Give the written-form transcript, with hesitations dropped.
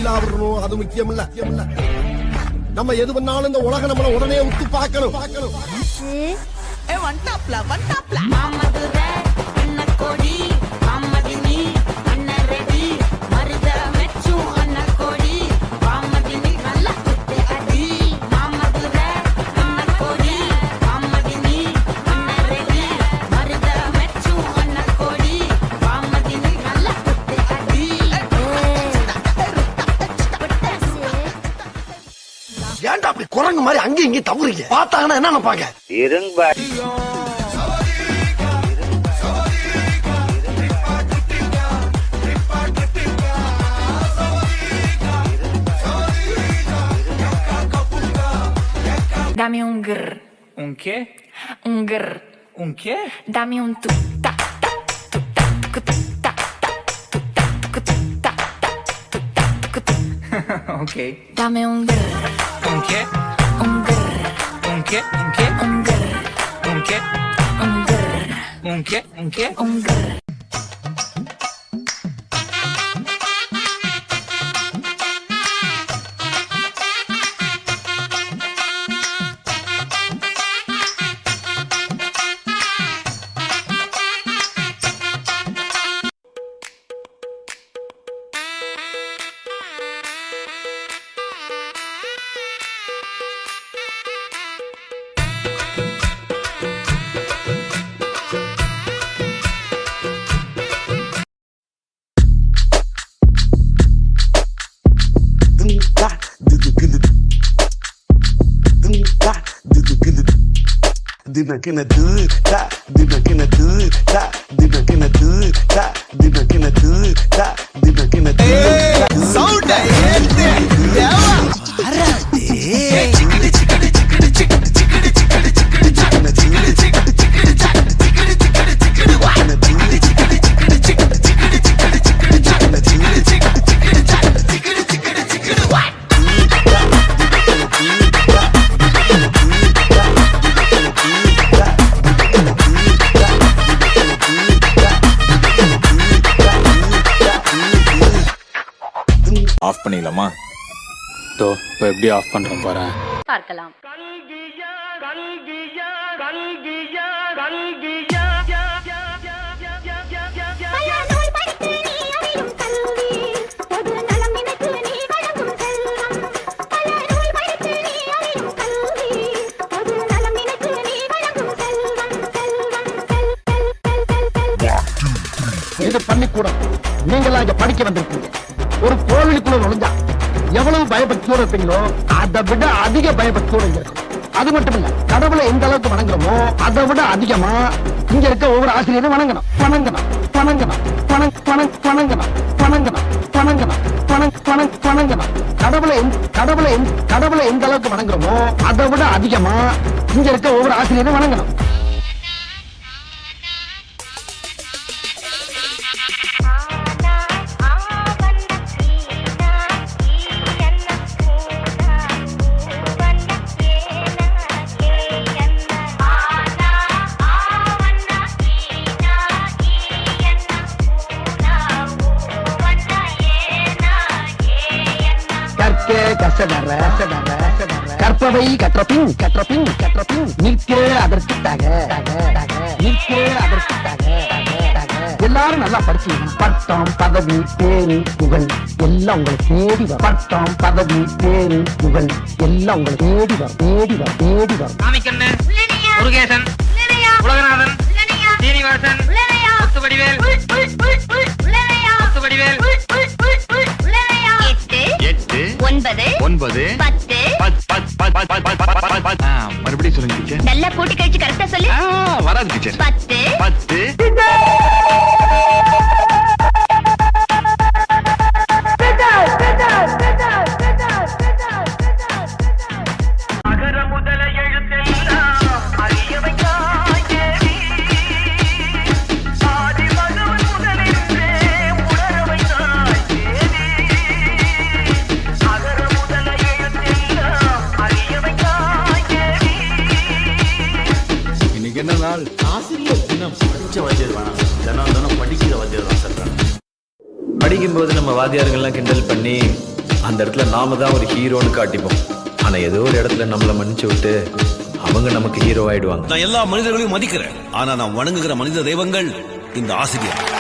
இல்லா வரணும், அது முக்கியம் இல்ல. நம்ம எது பண்ணாலும் இந்த உலகம் நம்மள உடனே உத்து பார்க்கணும். ஏன்டா அப்படி குரங்கு மாதிரி அங்கேயும் இங்கேயும் தவறீங்க? பார்த்தாங்கன்னா என்ன நினைப்பாங்க? Dame un grr. Un qué? Un grr. Un qué? Dame un tu ta ta tu ta tu ta ta tu ta tu ta ta tu ta tu. Ok. Dame un grr. Un qué? Un grr. Un qué? Un qué? Un grr. Un qué? Un grr. Un qué? Un qué? Un grr. Dina kena do ta, dina kena do ta, dina kena do ta, dina kena do ta, dina kena do ta. Sound ஏத்து ஏவா அரடே சிக்கடி சிக்கடி சிக்கடி சிக்கடி சிக்கடி சிக்கடி சிக்கடி சிக்கடி சிக்கடி சிக்கடி சிக்கடி சிக்கடி சிக்கடி சிக்கடி வா சிக்கடி சிக்கடி சிக்கடி சிக்கடி சிக்கடி சிக்கடி சிக்கடி சிக்கடி சிக்கடி சிக்கடி சிக்கடி சிக்கடி வா of பண்ணிடலாமா? தோ இப்போ எப்படி of பண்ணுறோம் பாரு. பார்க்கலாம். இது பள்ளிக்கூடம். நீங்களா இங்க படிக்க வந்திருக்கீங்க. ஒரு கோவிலுக்குள்ள நுழைஞ்சா எவ்வளவு பயபக்தியோட இருப்பீங்களோ அதை விட அதிக பயபக்தியோட இங்க இருக்கும். அது மட்டும் இல்ல, கடவுளை எந்த அளவுக்கு வணங்குறோமோ அதை விட அதிகமா இங்க இருக்க ஒவ்வொரு ஆசிரியரும் வணங்கணும் வணங்கணும் வணங்கணும் வணங்கணும் வணங்கணும் வணங்கணும் வணங்கணும். கடவுளை எந்த அளவுக்கு வணங்குறோமோ அதை விட அதிகமா இங்க இருக்க ஒவ்வொரு ஆசிரியரும் வணங்கணும். கற்பவை கற்றபின் நிற்கே அதற்குத்தாக எல்லாரும் நல்லா படிச்சீங்க. பட்டம் பதவி பேரு புகழ் எல்லாம் உங்களை தேடி வரும். பட்டம் பதவி பேரு புகழ் எல்லாம் உங்களை தேடி வரும் தேடி வரும் தேடி வரும். சாமிக்கண்ணு, முருகேசன், உலகநாதன், சீனிவாசன், முத்துவடிவேல், முத்துவடிவேல். 8 9 10 மறுபடியும் சொல்லுங்க டீச்சர். நல்லா கூட்டி கழிச்சு கரெக்டா சொல்லு. வராது டீச்சர். 10 என்ன நாள்? ஆசிரியர் தினம். படிச்ச வாத்தியார் வேணாம், தினம் தினம் படிக்கிற வாத்தியார் தான் சார். படிக்கும்போது நம்ம வாத்தியார்கள்லாம் கிண்டல் பண்ணி அந்த இடத்துல நாம தான் ஒரு ஹீரோன்னு காட்டிப்போம். ஆனா ஏதோ ஒரு இடத்துல நம்மள மன்னிச்சு விட்டு அவங்க நமக்கு ஹீரோ ஆயிடுவாங்க. நான் எல்லா மனிதர்களையும் மதிக்கிறேன். ஆனா நான் வணங்குகிற மனித தெய்வங்கள் இந்த ஆசிரியர்.